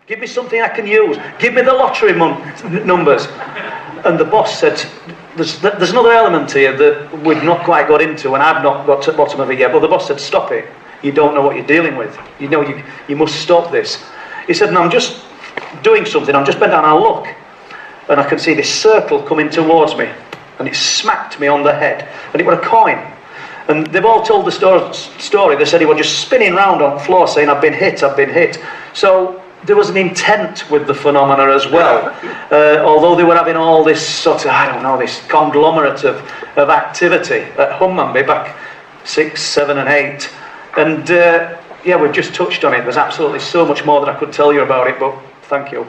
Give me something I can use. Give me the lottery numbers. And the boss said, there's another element here that we've not quite got into, and I've not got to the bottom of it yet, but the boss said, stop it. You don't know what you're dealing with. You know, you must stop this. He said, and I'm just doing something. I'm just bent down, I look, and I can see this circle coming towards me, and it smacked me on the head, and it was a coin. And they've all told the story. They said he was just spinning round on the floor saying, I've been hit, I've been hit. So there was an intent with the phenomena as well. Although they were having all this sort of, I don't know, this conglomerate of activity at Hummanby back 6, 7 and 8. And yeah, we've just touched on it. There's absolutely so much more that I could tell you about it, but thank you.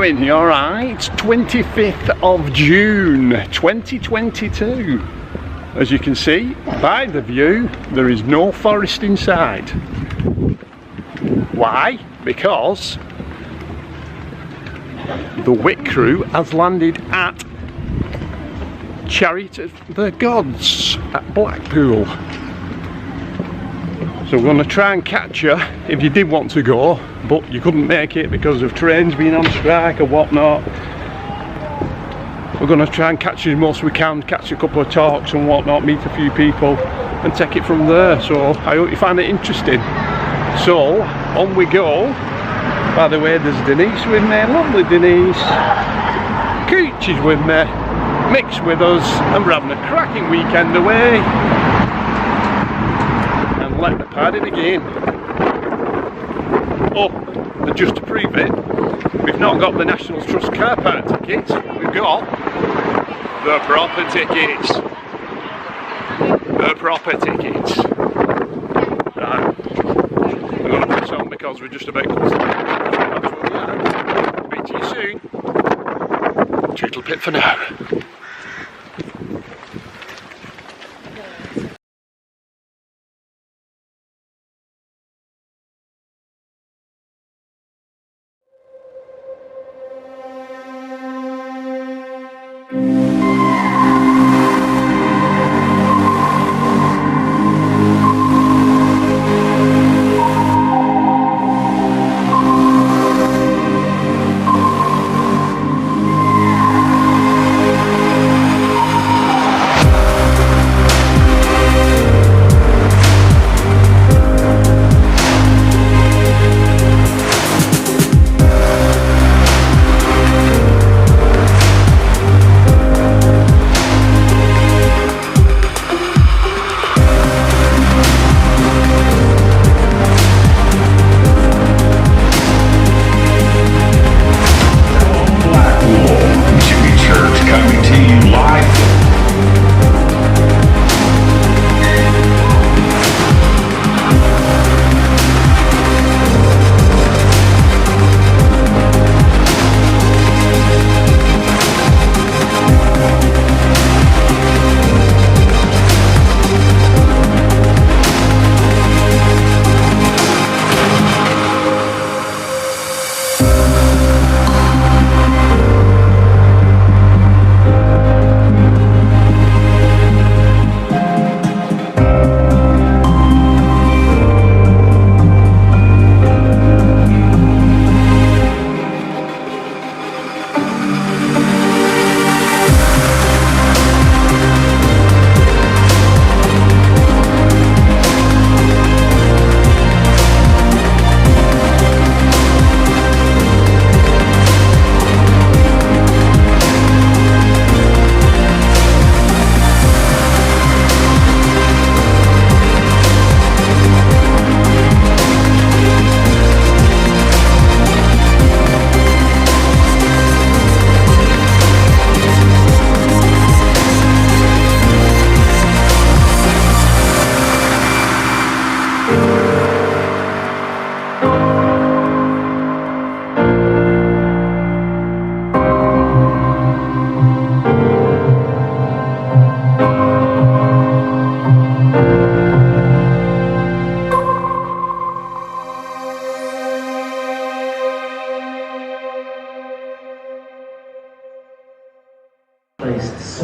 You alright? 25th of June 2022. As you can see by the view, there is no forest inside. Why? Because the W.H.I.T crew has landed at Chariot of the Gods at Blackpool. So we're going to try and catch you if you did want to go, but you couldn't make it because of trains being on strike or whatnot. We're going to try and catch you as most we can, catch a couple of talks and whatnot, meet a few people and take it from there. So I hope you find it interesting. So on we go. By the way, there's Denise with me, lovely Denise. Cooch is with me, Mick's with us, and we're having a cracking weekend away. Let the party begin. Oh, and just to prove it, we've not got the National Trust car park tickets, we've got the proper tickets. The proper tickets. Right, we're going to press on because we're just about to start. Speak to you soon. Toodle pip for now.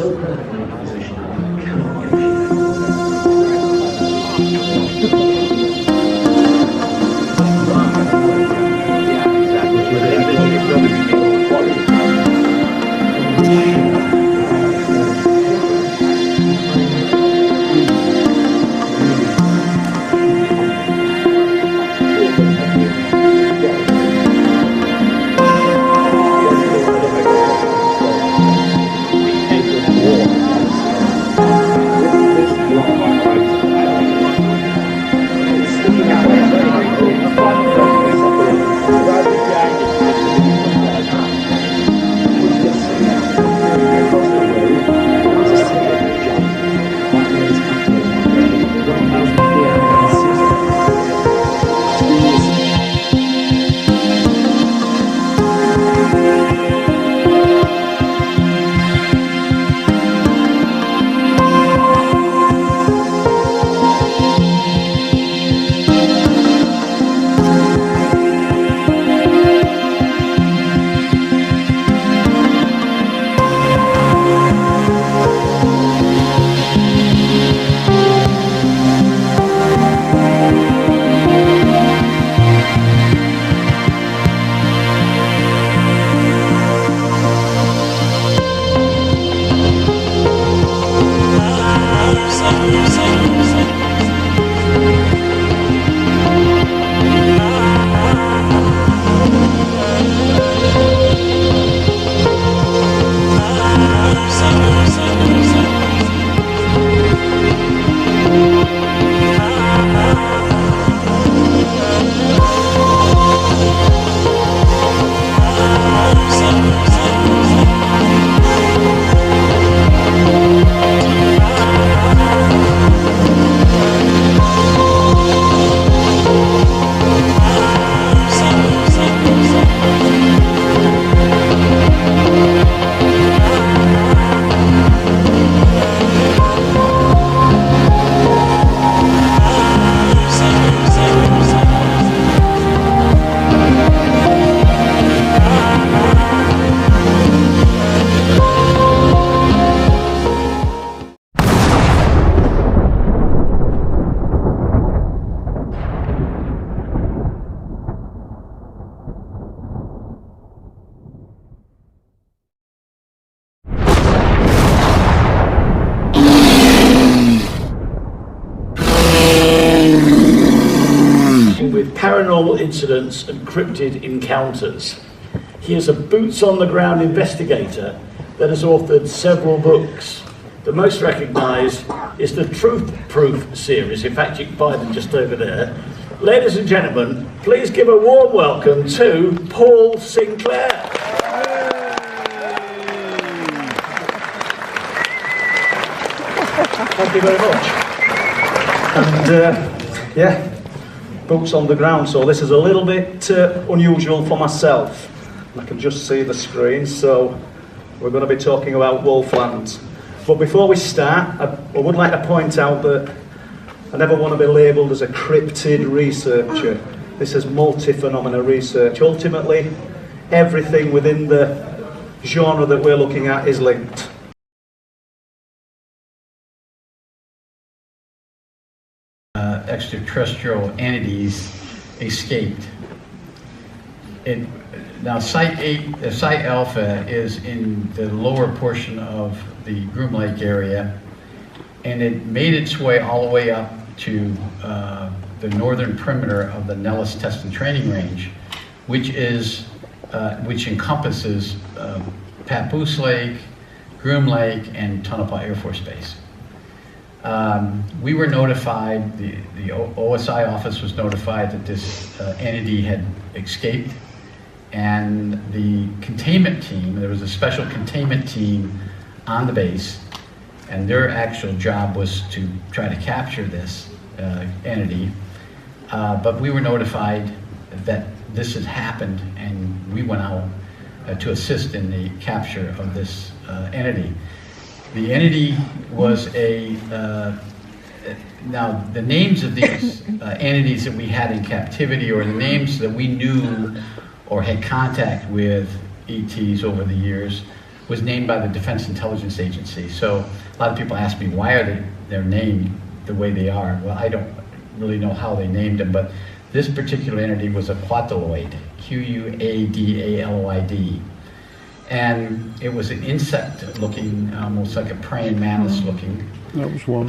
so perfectly positioned, you cannot negotiate. With paranormal incidents and cryptid encounters. He is a boots-on-the-ground investigator that has authored several books. The most recognised is the Truth Proof series. In fact, you can buy them just over there. Ladies and gentlemen, please give a warm welcome to Paul Sinclair. Thank you very much. And yeah, boots on the ground, so this is a little bit unusual for myself. I can just see the screen, so we're going to be talking about Wolfland. But before we start, I would like to point out that I never want to be labelled as a cryptid researcher. This is multi-phenomena research. Ultimately, everything within the genre that we're looking at is linked. Extraterrestrial entities escaped. Now Site 8, Site Alpha is in the lower portion of the Groom Lake area, and it made its way all the way up to the northern perimeter of the Nellis Test and Training Range, which encompasses Papoose Lake, Groom Lake, and Tonopah Air Force Base. We were notified, the OSI office was notified that this entity had escaped, and the containment team, there was a special containment team on the base, and their actual job was to try to capture this entity. But we were notified that this had happened, and we went out to assist in the capture of this entity. The entity was now the names of these entities that we had in captivity, or the names that we knew or had contact with ETs over the years, was named by the Defense Intelligence Agency. So a lot of people ask me, why are they're named the way they are? Well, I don't really know how they named them, but this particular entity was a quadaloid, Q-U-A-D-A-L-O-I-D. And it was an insect-looking, almost like a praying mantis looking. That was one.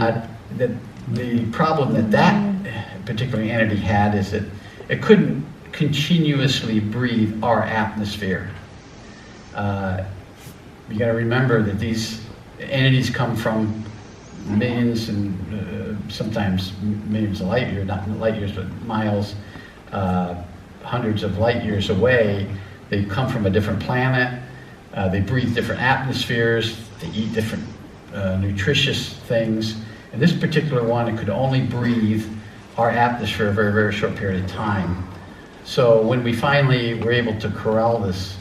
The problem that particular entity had is that it couldn't continuously breathe our atmosphere. You got to remember that these entities come from millions and sometimes millions of light years, not light years, but miles, hundreds of light years away. They come from a different planet. They breathe different atmospheres. They eat different nutritious things. And this particular one, it could only breathe our atmosphere a very, very short period of time. So when we finally were able to corral this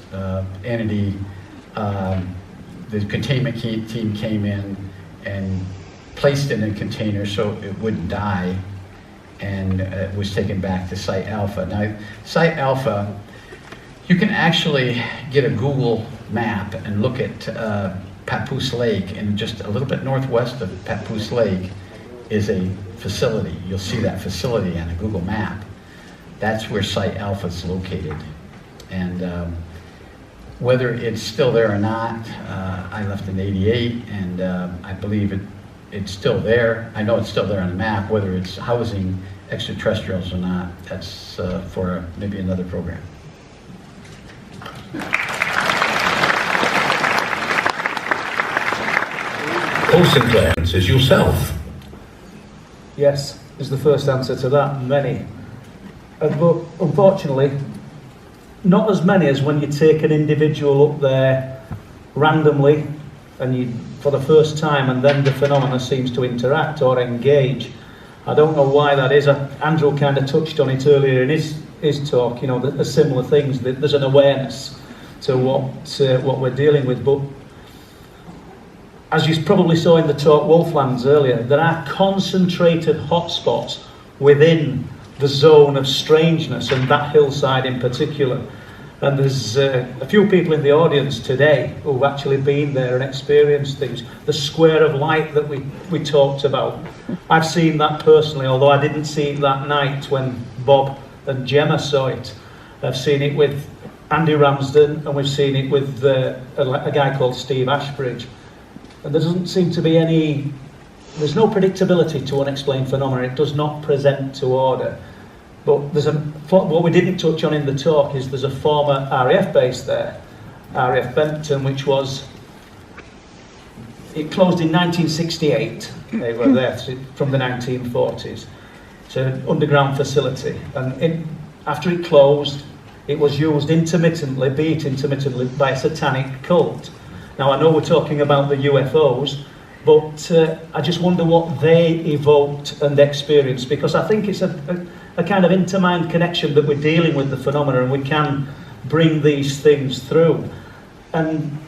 entity, the containment team came in and placed it in a container so it wouldn't die, and it was taken back to Site Alpha. Now, Site Alpha, you can actually get a Google map and look at Papoose Lake, and just a little bit northwest of Papoose Lake is a facility. You'll see that facility on a Google map. That's where Site Alpha is located. And whether it's still there or not, I left in '88, and I believe it's still there. I know it's still there on the map. Whether it's housing extraterrestrials or not, that's for maybe another program. Paul Sinclair answers yourself. Yes, is the first answer to that. Many. But unfortunately, not as many as when you take an individual up there randomly and you for the first time, and then the phenomena seems to interact or engage. I don't know why that is. Andrew kind of touched on it earlier in his talk, you know, the similar things, that there's an awareness to what we're dealing with. But as you probably saw in the talk Wolflands earlier, there are concentrated hotspots within the zone of strangeness, and that hillside in particular. And there's a few people in the audience today who've actually been there and experienced things. The square of light that we talked about, I've seen that personally, although I didn't see it that night when Bob and Gemma saw it. I've seen it with Andy Ramsden, and we've seen it with a guy called Steve Ashbridge. And there doesn't seem to be there's no predictability to unexplained phenomena. It does not present to order. But what we didn't touch on in the talk is there's a former RAF base there, RAF Bempton, it closed in 1968. They were there from the 1940s. It's an underground facility. And after it closed, it was used intermittently by a satanic cult. Now, I know we're talking about the UFOs, but I just wonder what they evoked and experienced, because I think it's a kind of intermind connection that we're dealing with the phenomena, and we can bring these things through. And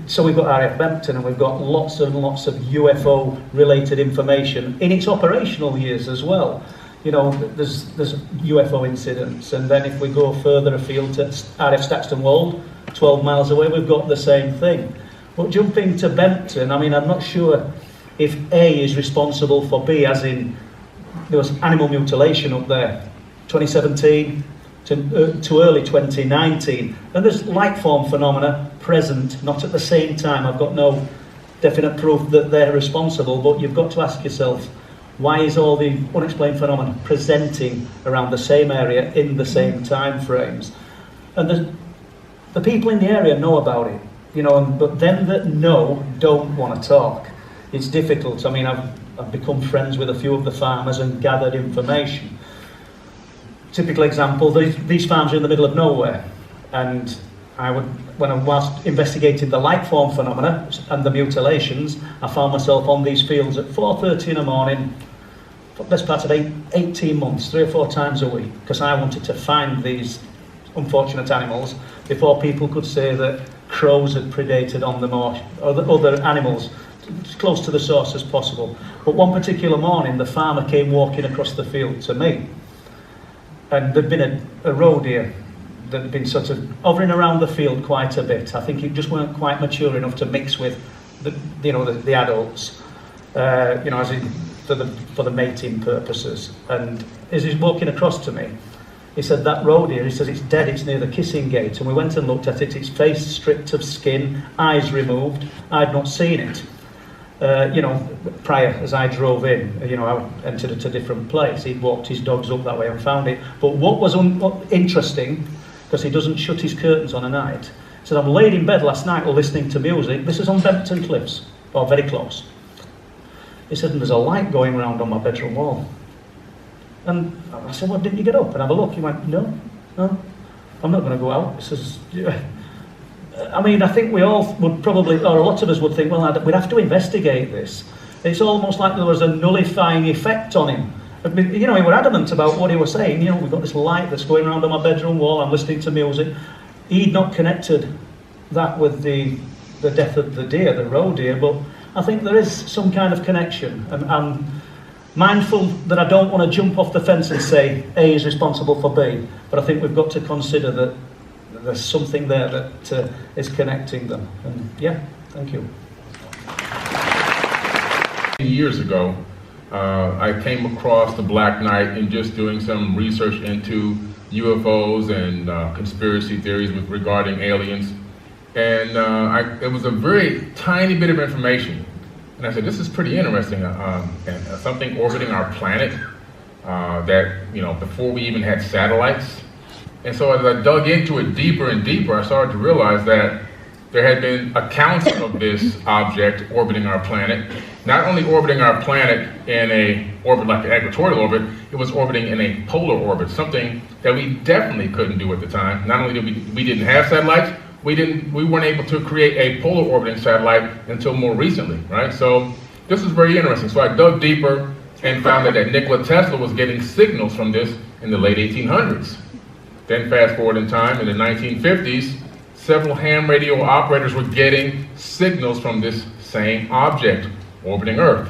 so we've got RAF Bempton, and we've got lots and lots of UFO related information in its operational years as well. You know, there's UFO incidents, and then if we go further afield to RF Staxton Wold, 12 miles away, we've got the same thing. But jumping to Bempton, I mean, I'm not sure if A is responsible for B, as in there was animal mutilation up there, 2017 to early 2019. And there's light form phenomena present, not at the same time. I've got no definite proof that they're responsible, but you've got to ask yourself, why is all the unexplained phenomena presenting around the same area in the same time frames? And the people in the area know about it, you know, but them that know don't want to talk. It's difficult. I mean, I've become friends with a few of the farmers and gathered information. Typical example, these farms are in the middle of nowhere, and when I was investigating the light form phenomena and the mutilations, I found myself on these fields at 4:30 in the morning for the best part of 18 months, 3 or 4 times a week, because I wanted to find these unfortunate animals before people could say that crows had predated on them or other animals, as close to the source as possible. But one particular morning, the farmer came walking across the field to me, and there'd been a roe deer that had been sort of hovering around the field quite a bit. I think it just weren't quite mature enough to mix with the adults, as in for the mating purposes. And as he's walking across to me, he said, that roe deer, he says, it's dead, it's near the kissing gate. And we went and looked at it, its face stripped of skin, eyes removed. I'd not seen it, prior, as I drove in. I entered at a different place. He'd walked his dogs up that way and found it. But what was interesting, because he doesn't shut his curtains on a night, he said, I'm laid in bed last night listening to music. This is on Bempton Cliffs, or very close. He said, and there's a light going round on my bedroom wall. And I said, well, didn't you get up and have a look? He went, no, I'm not going to go out. He says, yeah. I think we all would probably, or a lot of us would think, well, we'd have to investigate this. It's almost like there was a nullifying effect on him. He were adamant about what he was saying. We've got this light that's going around on my bedroom wall, I'm listening to music. He'd not connected that with the death of the deer, the roe deer, but I think there is some kind of connection. And I'm mindful that I don't want to jump off the fence and say A is responsible for B, but I think we've got to consider that there's something there that is connecting them. And yeah, thank you. Years ago, I came across the Black Knight in just doing some research into UFOs and conspiracy theories regarding aliens. And it was a very tiny bit of information. And I said, this is pretty interesting. And something orbiting our planet that, before we even had satellites. And so as I dug into it deeper and deeper, I started to realize that there had been accounts of this object orbiting our planet, not only orbiting our planet in a orbit like the equatorial orbit, it was orbiting in a polar orbit, something that we definitely couldn't do at the time. Not only did we didn't have satellites, we weren't able to create a polar orbiting satellite until more recently, right? So this is very interesting. So I dug deeper and found that Nikola Tesla was getting signals from this in the late 1800s. Then fast forward in time, in the 1950s, several ham radio operators were getting signals from this same object orbiting Earth.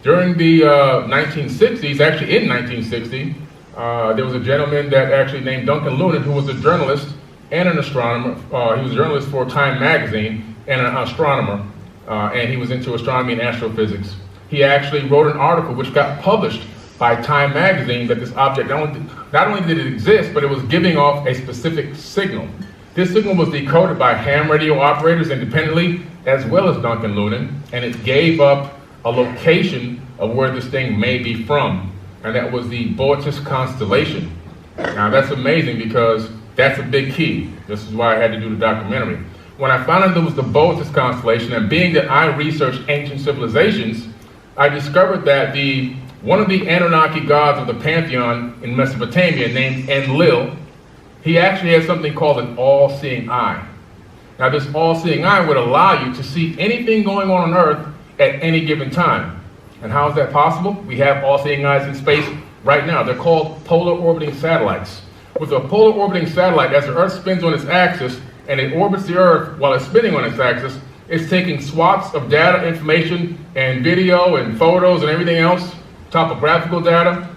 During the 1960s, actually in 1960, there was a gentleman that actually named Duncan Lunan, who was a journalist and an astronomer. He was a journalist for Time magazine and an astronomer, and he was into astronomy and astrophysics. He actually wrote an article which got published by Time magazine that this object, not only did it exist, but it was giving off a specific signal. This signal was decoded by ham radio operators independently, as well as Duncan Lunan, and it gave up a location of where this thing may be from, and that was the Boötes constellation. Now that's amazing because that's a big key. This is why I had to do the documentary. When I found out there was the Boötes constellation, and being that I researched ancient civilizations, I discovered that one of the Anunnaki gods of the pantheon in Mesopotamia, named Enlil, he actually has something called an all-seeing eye. Now this all-seeing eye would allow you to see anything going on Earth at any given time. And how is that possible? We have all-seeing eyes in space right now. They're called polar orbiting satellites. With a polar orbiting satellite, as the Earth spins on its axis and it orbits the Earth while it's spinning on its axis, it's taking swaths of data, information, and video and photos and everything else, topographical data,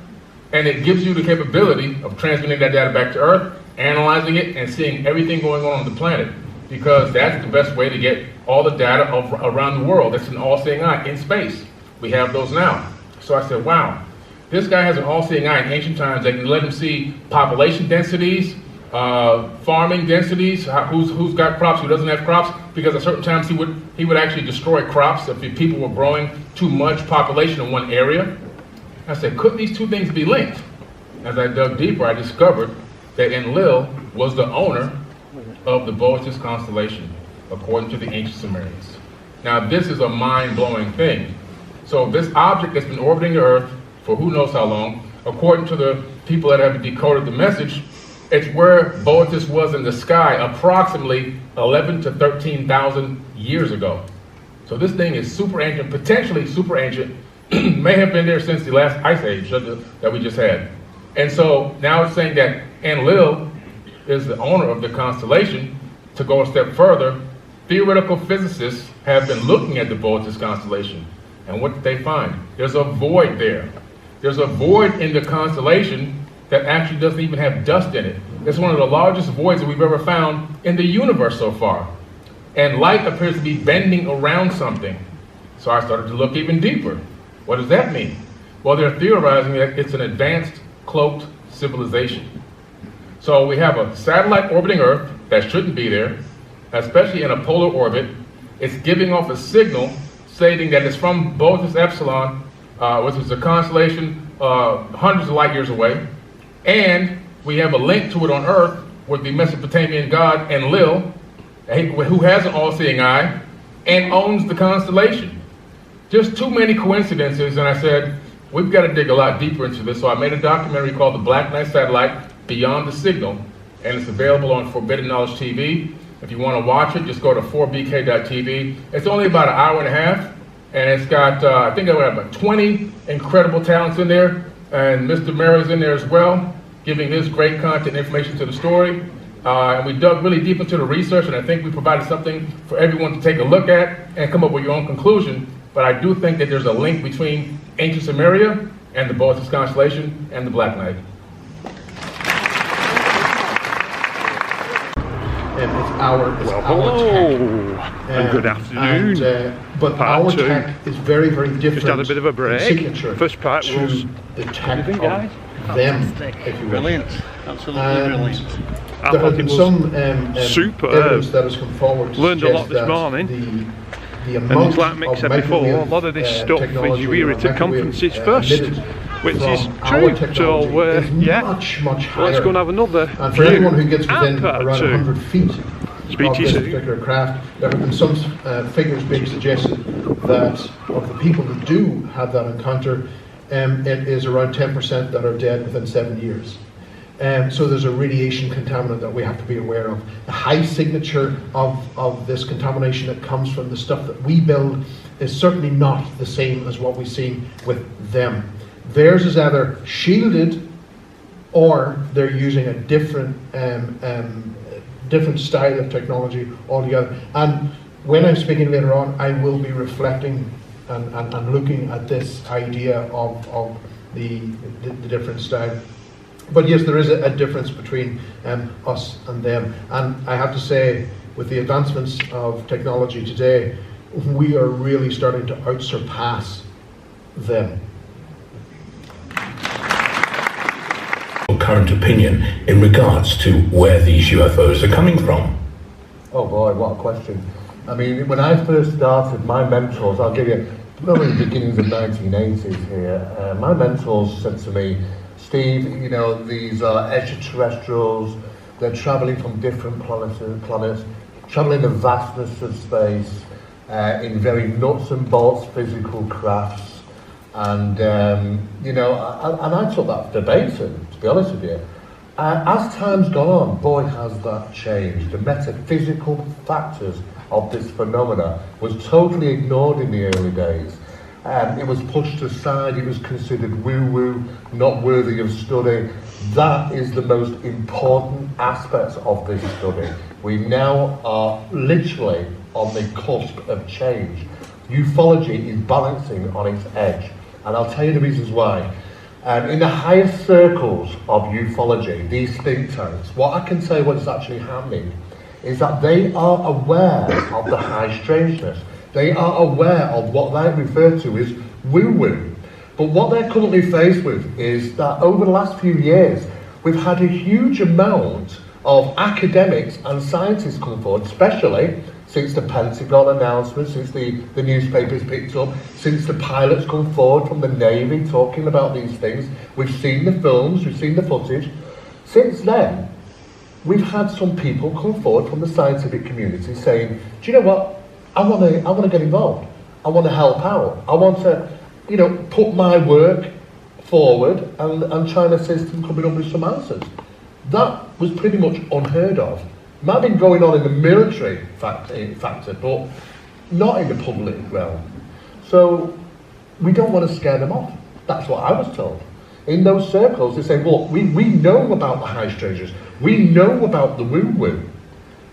and it gives you the capability of transmitting that data back to Earth, analyzing it, and seeing everything going on the planet, because that's the best way to get all the data around the world. That's an all-seeing eye in space. We have those now. So I said, wow, this guy has an all-seeing eye in ancient times that can let him see population densities, farming densities, who's got crops, who doesn't have crops, because at certain times he would actually destroy crops if people were growing too much population in one area. I said, could these two things be linked? As I dug deeper, I discovered that Enlil was the owner of the Boötes constellation, according to the ancient Sumerians. Now, this is a mind-blowing thing. So this object that's been orbiting the Earth for who knows how long, according to the people that have decoded the message, it's where Boötes was in the sky approximately 11 to 13,000 years ago. So this thing is super ancient, potentially super ancient, may have been there since the last ice age that we just had. And so now it's saying that Enlil is the owner of the constellation. To go a step further, theoretical physicists have been looking at the Boötes constellation. And what did they find? There's a void there. There's a void in the constellation that actually doesn't even have dust in it. It's one of the largest voids that we've ever found in the universe so far. And light appears to be bending around something. So I started to look even deeper. What does that mean? Well, they're theorizing that it's an advanced cloaked civilization. So we have a satellite orbiting Earth that shouldn't be there, especially in a polar orbit. It's giving off a signal stating that it's from Boethus Epsilon, which is a constellation hundreds of light years away. And we have a link to it on Earth with the Mesopotamian god Enlil, who has an all-seeing eye and owns the constellation. Just too many coincidences, and I said, we've got to dig a lot deeper into this. So I made a documentary called The Black Knight Satellite, Beyond the Signal, and it's available on Forbidden Knowledge TV. If you want to watch it, just go to 4bk.tv. It's only about an hour and a half, and it's got, I think I have about 20 incredible talents in there, and Mr. Murray's in there as well, giving his great content information to the story. And we dug really deep into the research, and I think we provided something for everyone to take a look at and come up with your own conclusion. But I do think that there's a link between ancient Sumeria and the Boethus constellation and the Black Knight. It's our tech. And good afternoon. But Part our two. tech is very, very different. Just had a bit of a break. Signature First part to was the tech anything, guys? of them. If you will. Brilliant, absolutely And brilliant. I there thought has been it was some superb. evidence that has come forward to Learned a lot suggest this that morning. The And amount it's like Mick of said before, a microwave, lot of this stuff technology is you hear or it at microwave, conferences first, emitted which from is our true. So technology is yeah, much, much higher. let's go and have another And for view anyone who gets at within part around two. 100 feet Speak of to you this soon. particular craft, there have been some figures being suggested that of the people who do have that encounter, it is around 10% that are dead within 7 years. So there's a radiation contaminant that we have to be aware of. The high signature of this contamination that comes from the stuff that we build is certainly not the same as what we've seen with them. Theirs is either shielded or they're using a different different style of technology altogether. And when I'm speaking later on, I will be reflecting and looking at this idea of the different style. But yes, there is a difference between us and them. And I have to say, with the advancements of technology today, we are really starting to outsurpass them. Current opinion in regards to where these UFOs are coming from? Oh boy, what a question. I mean, when I first started, my mentors, I'll give you, probably the beginnings of 1980s here, my mentors said to me, Steve, you know, these are extraterrestrials, they're travelling from different planets, travelling the vastness of space, in very nuts and bolts physical crafts. And, you know, and I took that verbatim, to be honest with you. As time's gone on, boy, has that changed. The metaphysical factors of this phenomena was totally ignored in the early days. It was pushed aside, it was considered woo-woo, not worthy of study. That is the most important aspect of this study. We now are literally on the cusp of change. Ufology is balancing on its edge. And I'll tell you the reasons why. In the highest circles of ufology, these think tanks, what I can tell you what is actually happening is that they are aware of the high strangeness. They are aware of what they refer to as woo-woo. But what they're currently faced with is that over the last few years, we've had a huge amount of academics and scientists come forward, especially since the Pentagon announcement, since the newspapers picked up, since the pilots come forward from the Navy talking about these things. We've seen the films, we've seen the footage. Since then, we've had some people come forward from the scientific community saying, do you know what, I want to get involved. I want to help out. I want to, you know, put my work forward and try and assist in coming up with some answers. That was pretty much unheard of. Might have been going on in the military factor, but not in the public realm. So we don't want to scare them off. That's what I was told. In those circles, they say, well, we know about the high strangeness. We know about the woo-woo.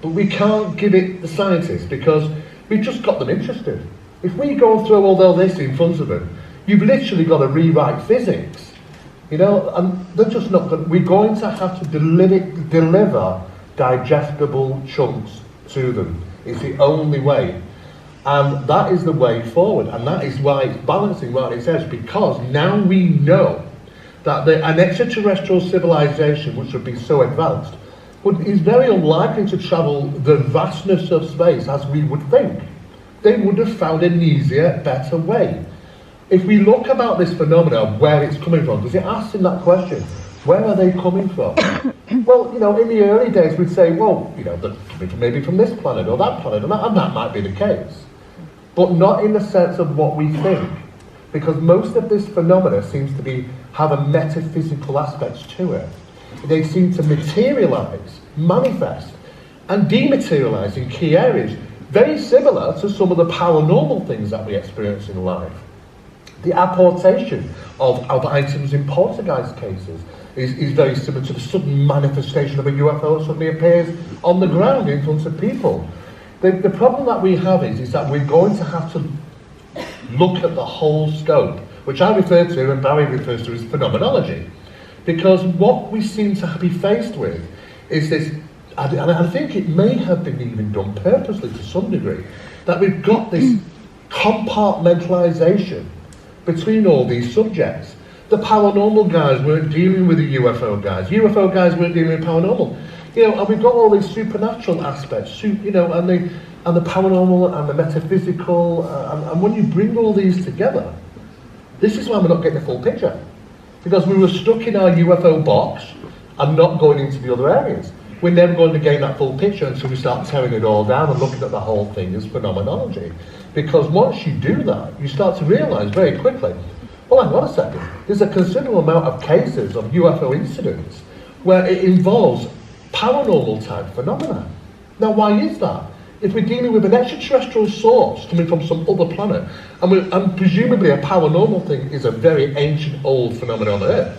But we can't give it the scientists because we've just got them interested. If we go through all this in front of them, you've literally got to rewrite physics You know, and they're just not good. We're going to have to deliver digestible chunks to them. It's the only way. And that is the way forward. And that is why it's balancing what it says, because now we know that an extraterrestrial civilization, which would be so advanced, is very unlikely to travel the vastness of space as we would think. They would have found an easier, better way. If we look about this phenomenon, where it's coming from, because it asks in that question, where are they coming from? Well, you know, in the early days we'd say, well, you know, they're coming from maybe from this planet or that planet, and that might be the case. But not in the sense of what we think, because most of this phenomena seems to have a metaphysical aspect to it. They seem to materialize, manifest, and dematerialize in key areas, very similar to some of the paranormal things that we experience in life. The apportation of items in poltergeist cases is very similar to the sudden manifestation of a UFO that suddenly appears on the ground in front of people. The problem that we have is that we're going to have to look at the whole scope, which I refer to and Barry refers to as phenomenology. Because what we seem to be faced with is this, and I think it may have been even done purposely to some degree, that we've got this compartmentalization between all these subjects. The paranormal guys weren't dealing with the UFO guys. UFO guys weren't dealing with paranormal. You know, and we've got all these supernatural aspects, you know, and the paranormal and the metaphysical, and when you bring all these together, this is why we're not getting the full picture. Because we were stuck in our UFO box and not going into the other areas. We're never going to gain that full picture until we start tearing it all down and looking at the whole thing as phenomenology. Because once you do that, you start to realise very quickly, well, hang on a second, there's a considerable amount of cases of UFO incidents where it involves paranormal type phenomena. Now, why is that? If we're dealing with an extraterrestrial source coming from some other planet, and presumably a paranormal thing is a very ancient, old phenomenon on Earth,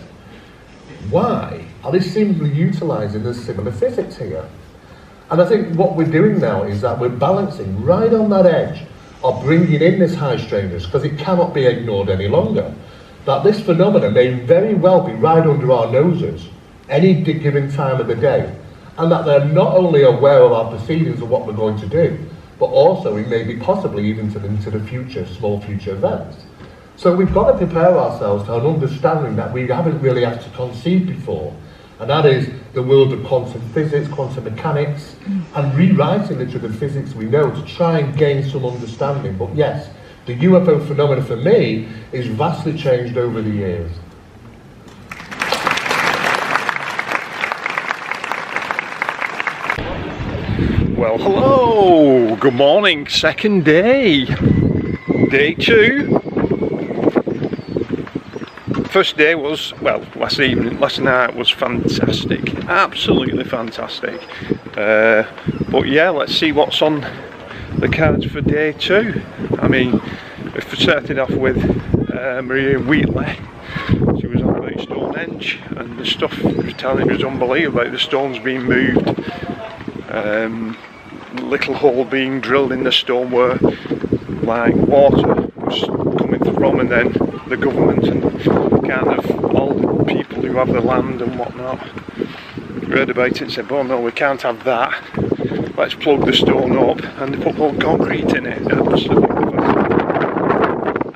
why are they seemingly utilising the similar physics here? And I think what we're doing now is that we're balancing right on that edge of bringing in this high strangeness, because it cannot be ignored any longer. That this phenomenon may very well be right under our noses any given time of the day, and that they're not only aware of our proceedings and what we're going to do, but also we may be possibly even into the future, small future events. So we've got to prepare ourselves to an understanding that we haven't really had to conceive before, and that is the world of quantum physics, quantum mechanics, and rewriting the physics we know to try and gain some understanding. But yes, the UFO phenomenon for me is vastly changed over the years. Well, hello, good morning, second day, day 2. First day was, well, last night was fantastic, absolutely fantastic. But yeah, let's see what's on the cards for day 2. I mean, we started off with Maria Wheatley. She was on about Stonehenge, and the stuff she was telling me was unbelievable, like the stones being moved. Little hole being drilled in the stone where like water was coming from, and then the government and kind of all the people who have the land and whatnot heard about it and said, oh no, we can't have that, let's plug the stone up, and they put all concrete in it.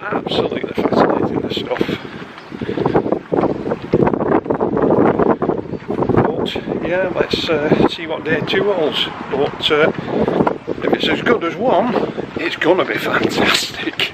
Absolutely fascinating, the stuff. Yeah, let's see what day 2 holds. But if it's as good as 1, it's gonna be fantastic.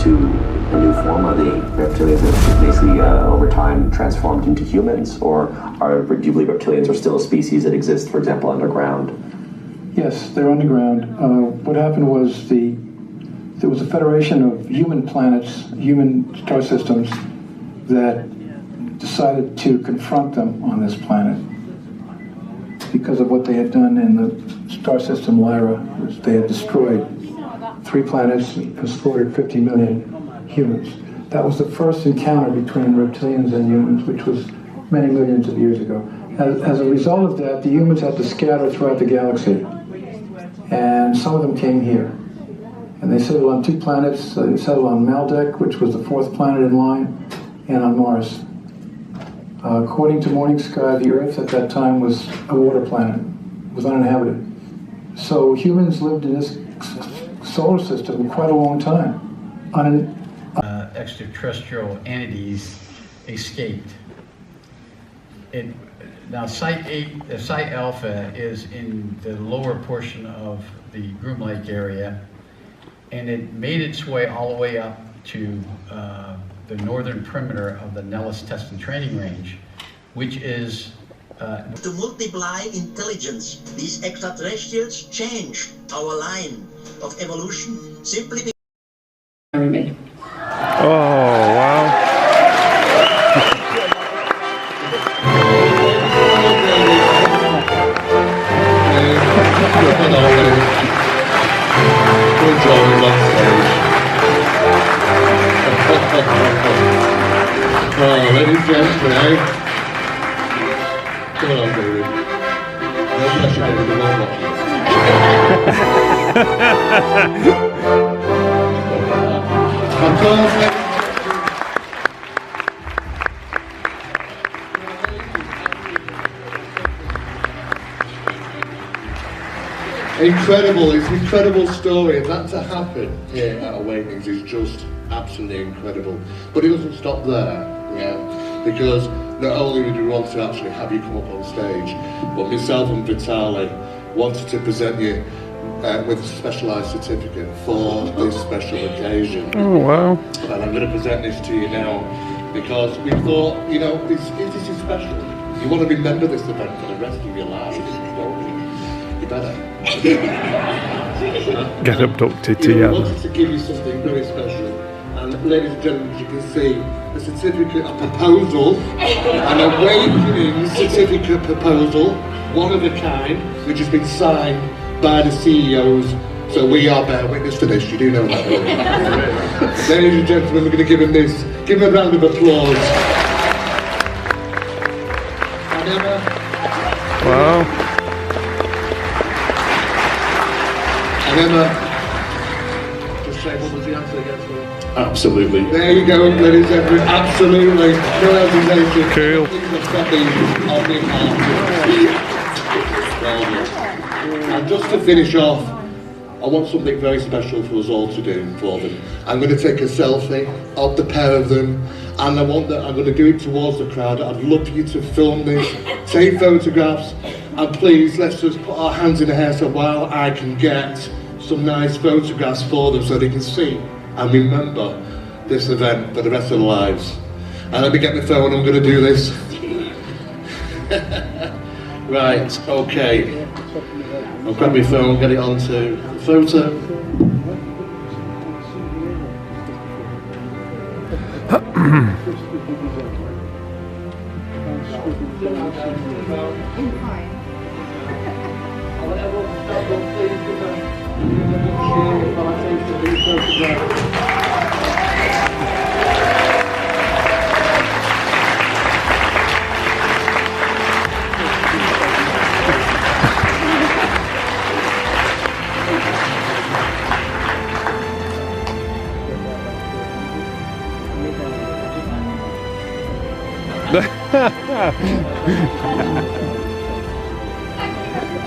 into a new form? Are they reptilians that basically over time transformed into humans, or do you believe reptilians are still a species that exists, for example, underground? Yes, they're underground. What happened was there was a federation of human planets, human star systems, that decided to confront them on this planet because of what they had done in the star system Lyra, which they had destroyed 3 planets and slaughtered 50 million humans. That was the first encounter between reptilians and humans, which was many millions of years ago. As a result of that, the humans had to scatter throughout the galaxy, and some of them came here. And they settled on 2 planets. They settled on Maldek, which was the 4th planet in line, and on Mars. According to Morning Sky, the Earth at that time was a water planet. It was uninhabited. So humans lived in this solar system quite a long time. Extraterrestrial entities escaped. Now, Site Alpha is in the lower portion of the Groom Lake area, and it made its way all the way up to the northern perimeter of the Nellis Test and Training Range, which is to multiply intelligence. These extraterrestrials change our line of evolution simply because... Oh, wow. Oh, ladies and gentlemen, come on, baby. Don't be ashamed of the wrong Incredible, it's an incredible story, and that to happen here at Awakenings is just absolutely incredible. But it doesn't stop there, yeah, because not only did we want to actually have you come up on stage, but myself and Vitali wanted to present you with a specialised certificate for this special occasion. Oh, wow. And I'm going to present this to you now because we thought, you know, this is special. You want to remember this event for the rest of your lives, don't you? You better. Get abducted You know, together. I wanted to give you something very special. And ladies and gentlemen, as you can see, a certificate of proposal, an Awakening certificate proposal, one of a kind, which has been signed by the CEOs. So we are bear witness to this, you do know that. Ladies and gentlemen, we're going to give him this. Give him a round of applause. And Emma. Wow. And Emma, just say what was the answer again, sorry? Absolutely. There you go, ladies and gentlemen, absolutely. No hesitation. Cool. And just to finish off, I want something very special for us all to do for them. I'm going to take a selfie of the pair of them, and I'm going to do it towards the crowd. I'd love for you to film this, take photographs, and please let's just put our hands in the hair so while I can get some nice photographs for them so they can see and remember this event for the rest of their lives. And let me get my phone, I'm going to do this. Right, okay. I'll grab my phone, get it onto the photo.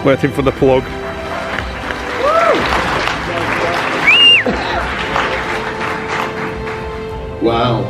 Waiting for the plug. Wow.